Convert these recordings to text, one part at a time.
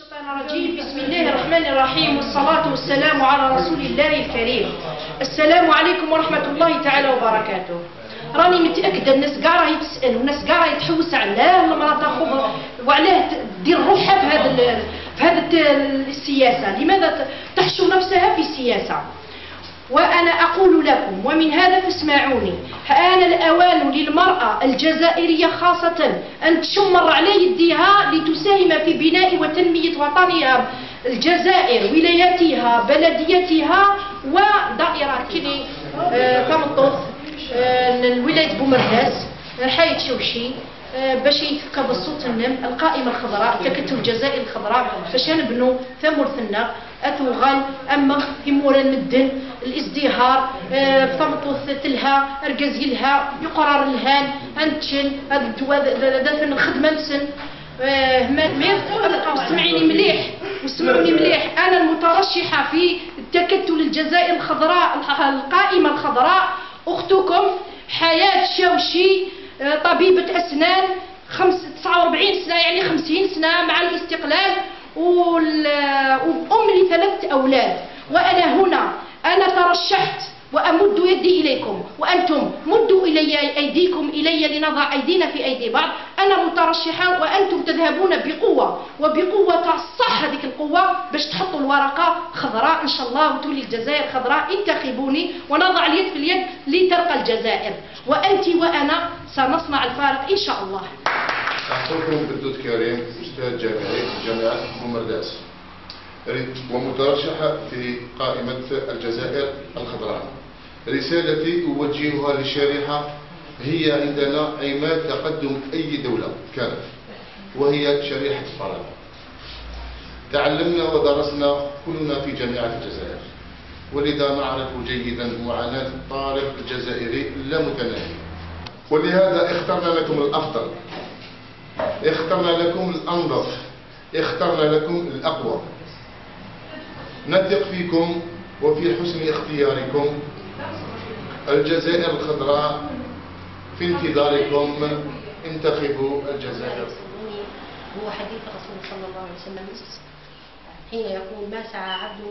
الشيطان الرجيم. بسم الله الرحمن الرحيم، والصلاة والسلام على رسول الله الكريم. السلام عليكم ورحمة الله تعالى وبركاته. راني متأكدة الناس كاع راهي تسأل والناس كاع راهي تحوس علاه المرأة تاخذ وعلاه دير روحها في هذا السياسة، لماذا تحشو نفسها في السياسة؟ وأنا أقول لكم ومن هذا فاسمعوني، آن الأوان للمرأة الجزائرية خاصة أن تشمر على يديها لتساهم في بناء وتنمية وطنها الجزائر، ولاياتها، بلدياتها، ودائرة كلي تمطف الولاية بومرداس، حي شوشي، باش يفكر الصوت النم القائمة الخضراء تكتل الجزائر الخضراء باش نبنوا ثمرثنا أثوغل أما في مورا المدن الازدهار ثمطوث تلها أرقزيلها يقرر الهان أنتشل دفن الخدمة نسن اسمعيني مليح واسمعوني مليح. أنا المترشحة في تكتل الجزائر الخضراء القائمة الخضراء أختكم حياة شوشي، طبيبة أسنان 49 سنة يعني 50 سنة مع الاستقلال، وأم ل3 أولاد. وأنا هنا أنا ترشحت وأمد يدي إليكم وأنتم مدوا إلي أيديكم إلي لنضع أيدينا في أيدي بعض. أنا مترشحة وأنتم تذهبون بقوة وبقوة صح هذيك القوة باش تحطوا الورقة خضراء إن شاء الله وتولي الجزائر خضراء. انتخبوني ونضع اليد في اليد لترقى الجزائر، وأنت وأنا سنصنع الفارق إن شاء الله. أخوكم بدود كريم أستاذ جامعي جامعة بومرداس ومترشحة في قائمة الجزائر الخضراء. رسالتي أوجهها للشريحة هي عندنا عماد تقدم أي دولة كانت، وهي شريحة الفرد. تعلمنا ودرسنا كلنا في جامعة الجزائر، ولذا نعرف جيدا معاناة الطالب الجزائري اللامتناهي، ولهذا اخترنا لكم الأفضل، اخترنا لكم الأنظف، اخترنا لكم الأقوى. نثق فيكم وفي حسن اختياركم. الجزائر الخضراء في انتظاركم، انتخبوا الجزائر. هو حديث الرسول صلى الله عليه وسلم حين يقول: ما سعى عبد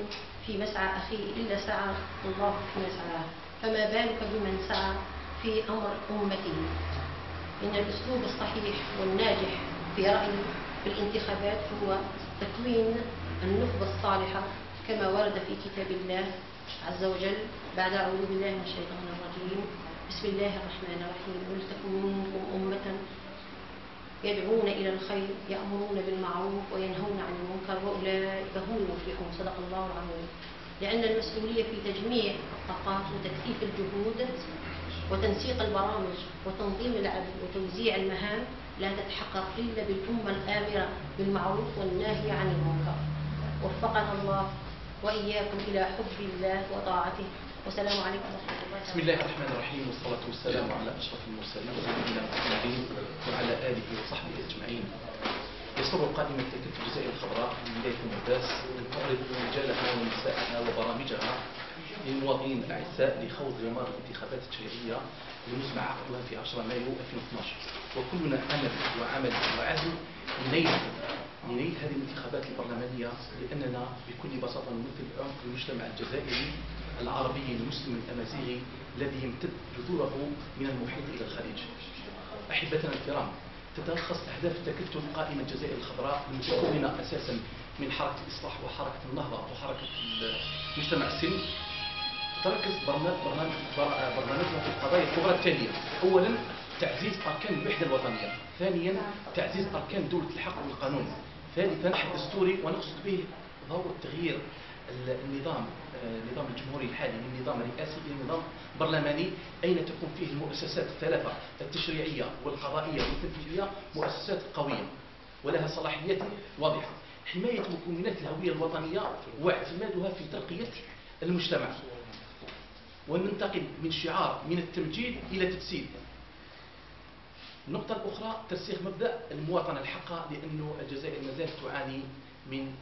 في مسعى أخيه إلا سعى الله في مسعاه، فما بالك بمن سعى في أمر أمته. إن الأسلوب الصحيح والناجح في رأيي في الانتخابات هو تكوين النخبة الصالحة كما ورد في كتاب الله عز وجل بعد أعوذ بالله من الشيطان الرجيم. بسم الله الرحمن الرحيم. ولتكن منكم أمة يدعون إلى الخير يأمرون بالمعروف وينهون عن المنكر وأولئك هم المفلحون. صدق الله العظيم. لأن المسؤولية في تجميع الطاقات وتكثيف الجهود وتنسيق البرامج وتنظيم العدل وتوزيع المهام لا تتحقق إلا بالأمة الآمرة بالمعروف والناهية عن المنكر. وفقنا الله وإياكم إلى حب الله وطاعته. والسلام عليكم ورحمة الله. بسم الله الرحمن الرحيم، والصلاة والسلام على أشرف المرسلين سيدنا محمد وعلى آله وصحبه أجمعين. يسر قائمة تكتل الجزائر الخضراء من ولاية بومرداس أن تعرض رجالها ونساءها وبرامجها للمواطنين الأعزاء لخوض غمار الانتخابات التشريعية المزمع عقدها في 10 مايو 2012. وكلنا أمل وعمل وعهد لنيل هذه الانتخابات البرلمانية، لأننا بكل بساطة نمثل عمق المجتمع الجزائري العربي المسلم الأمازيغي الذي يمتد جذوره من المحيط إلى الخليج. أحبتنا الكرام، تتلخص أهداف تكتل قائمة الجزائر الخضراء المتكونة أساسا من حركة الإصلاح وحركة النهضة وحركة المجتمع السلمي. تركز برنامجها في القضايا الكبرى التالية: أولا تعزيز أركان الوحدة الوطنية، ثانيا تعزيز أركان دولة الحق والقانون، ثالثا الدستوري ونقصد به ضرورة تغيير النظام الجمهوري الحالي من نظام رئاسي إلى نظام برلماني أين تكون فيه المؤسسات الثلاثة التشريعية والقضائية والتنفيذية مؤسسات قوية ولها صلاحيات واضحة، حماية مكونات الهوية الوطنية واعتمادها في ترقية المجتمع. وننتقل من شعار من التمجيد إلى تجسيد. النقطة الأخرى ترسيخ مبدأ المواطنة الحقة، لأن الجزائر ما زالت تعاني من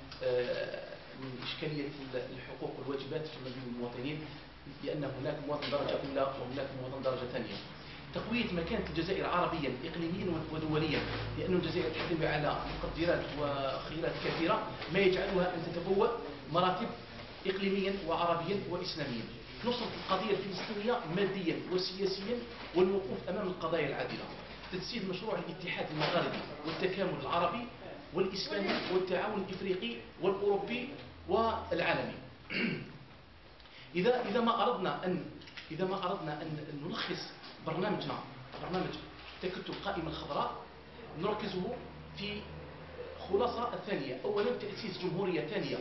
إشكالية الحقوق والواجبات فيما بين المواطنين، لأن هناك مواطن درجة أولى وهناك مواطن درجة ثانية. تقوية مكانة الجزائر عربيا إقليميا ودوليا، لأن الجزائر تحتوي على مقدرات وخيرات كثيرة ما يجعلها أن تتبوأ مراتب إقليميا وعربيا وإسلاميا. نصرة القضية الفلسطينية ماديا وسياسيا والوقوف أمام القضايا العادلة. تجسيد مشروع الاتحاد المغاربي والتكامل العربي والإسلامي والتعاون الإفريقي والأوروبي والعالمي. إذا ما أردنا أن نلخص برنامجنا، برنامج تكتل القائمة الخضراء، نركزه في خلاصة الثانية. أولا تأسيس جمهورية ثانية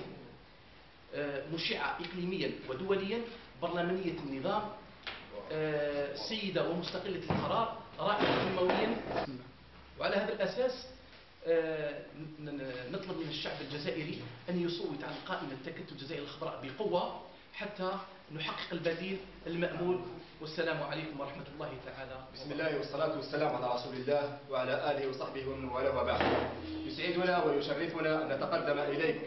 مشعة إقليميا ودوليا، برلمانية النظام، سيدة ومستقلة القرار، رائدة تنمويا. وعلى هذا الأساس نطلب من الشعب الجزائري أن يصوت على قائمة تكتل الجزائر الخضراء بقوة حتى نحقق البديل المأمول. والسلام عليكم ورحمة الله تعالى. بسم الله والصلاة والسلام على رسول الله وعلى آله وصحبه ومن والاه وبعد. يسعدنا ويشرفنا أن نتقدم إليك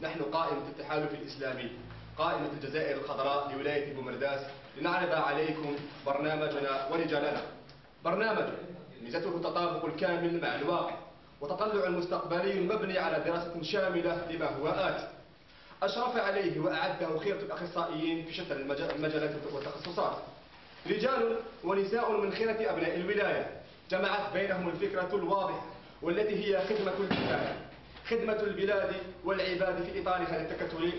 نحن قائمة التحالف الإسلامي، قائمة الجزائر الخضراء لولاية بومرداس، لنعرض عليكم برنامجنا ورجالنا. برنامج ميزته التطابق الكامل مع الواقع وتطلع مستقبلي مبني على دراسة شاملة لما هو آت، أشرف عليه وأعده خيرة الأخصائيين في شتى المجالات والتخصصات، رجال ونساء من خيرة أبناء الولاية، جمعت بينهم الفكرة الواضحة والتي هي خدمة البلاد والعباد في إطار هذا التكتل.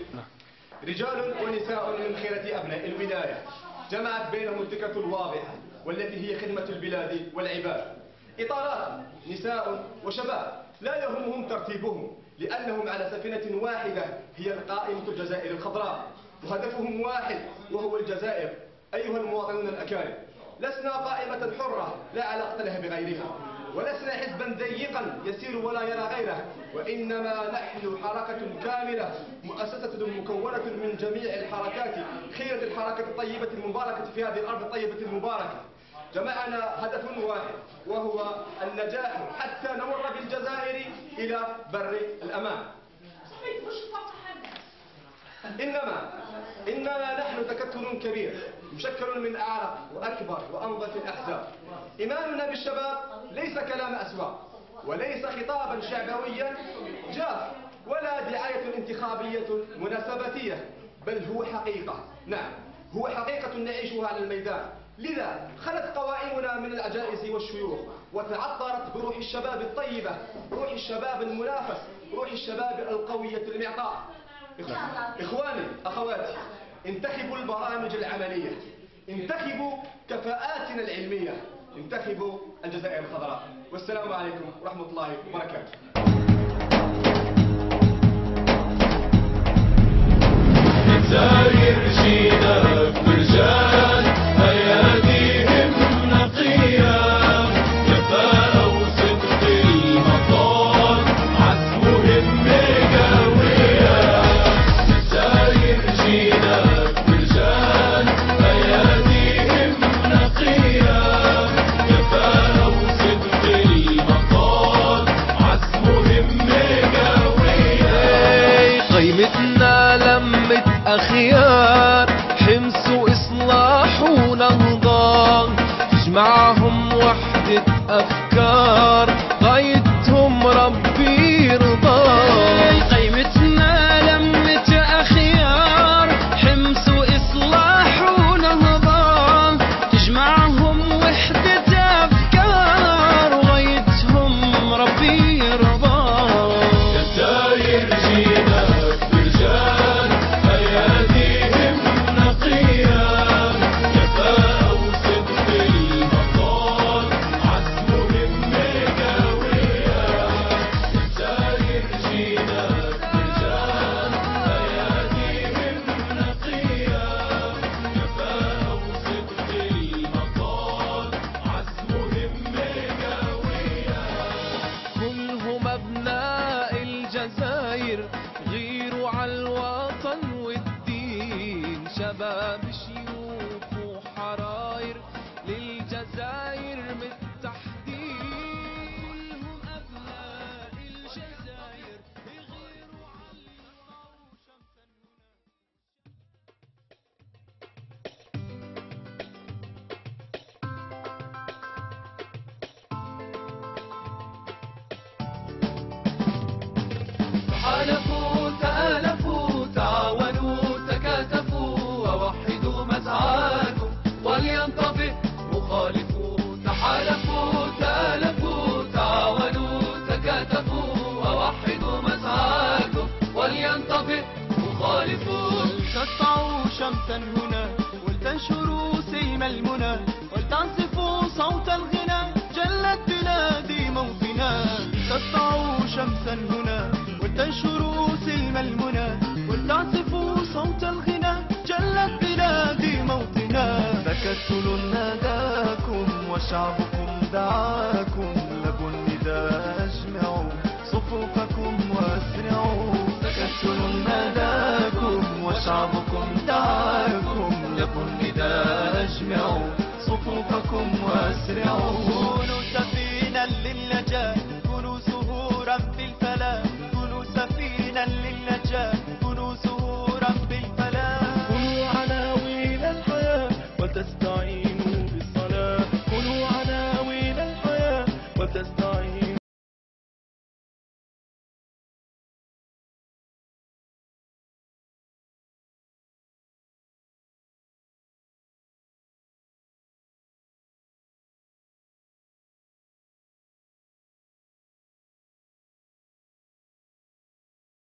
رجال ونساء من خيرة أبناء الولاية، جمعت بينهم الفكرة الواضحة والتي هي خدمة البلاد والعباد. إطارات نساء وشباب لا يهمهم ترتيبهم، لأنهم على سفينة واحدة هي قائمة الجزائر الخضراء، وهدفهم واحد وهو الجزائر. أيها المواطنون الأكارم، لسنا قائمة حرة لا علاقة لها بغيرها، ولسنا حزبا ضيقا يسير ولا يرى غيره، وإنما نحن حركة كاملة مؤسسة مكونة من جميع الحركات، خيرة الحركة الطيبة المباركة في هذه الأرض الطيبة المباركة. جمعنا هدف واحد وهو النجاح حتى نمر بالجزائر إلى بر الأمان. إننا نحن تكتل كبير مشكل من أعرق وأكبر وأنظف الأحزاب. إيماننا بالشباب ليس كلام أسواق، وليس خطابا شعبويا جاف، ولا دعاية انتخابية مناسباتية، بل هو حقيقة. نعم، هو حقيقة نعيشها على الميدان. لذا خلت قوائمنا من العجائز والشيوخ وتعطرت بروح الشباب الطيبة، روح الشباب المنافس، روح الشباب القوية المعطاء. إخواني أخواتي، انتخبوا البرامج العملية، انتخبوا كفاءاتنا العلمية، انتخبوا الجزائر الخضراء. والسلام عليكم ورحمة الله وبركاته. الجزائر جينا برجال أياديهم نقية، كفاءة وصدق المطار عزمهم قوية. الجزائر جينا برجال أياديهم نقية، كفاءة وصدق المطار عزمهم قوية. قيمتنا لمت أخيار، حمص وإصلاح ونهضة، تجمعهم وحدة أفكار، غايتهم ربي يرضى. قيمتنا لمت أخيار، حمص وإصلاح ونهضة، تجمعهم وحدة أفكار، غايتهم ربي يرضى. الجزائر جينا برجال أياديهم نقية، كفاءة وصدق المطار عزمهم قوية. شمسا هنا ولتنشروا سيم المنى ولتعزفوا صوت الغنى جلت بلادي موطنا تسطعوا شمسا هنا ولتنشروا سيم المنى ولتعزفوا صوت الغنى جلت بلادي موطنا تكتل ناداكم وشعبكم دعاكم لبوا النداء اجمعوا صفوفكم واسرعوا تكتل ناداكم وشعبكم دعاكم لبوا النداء اجمعوا صفوفكم واسرعوا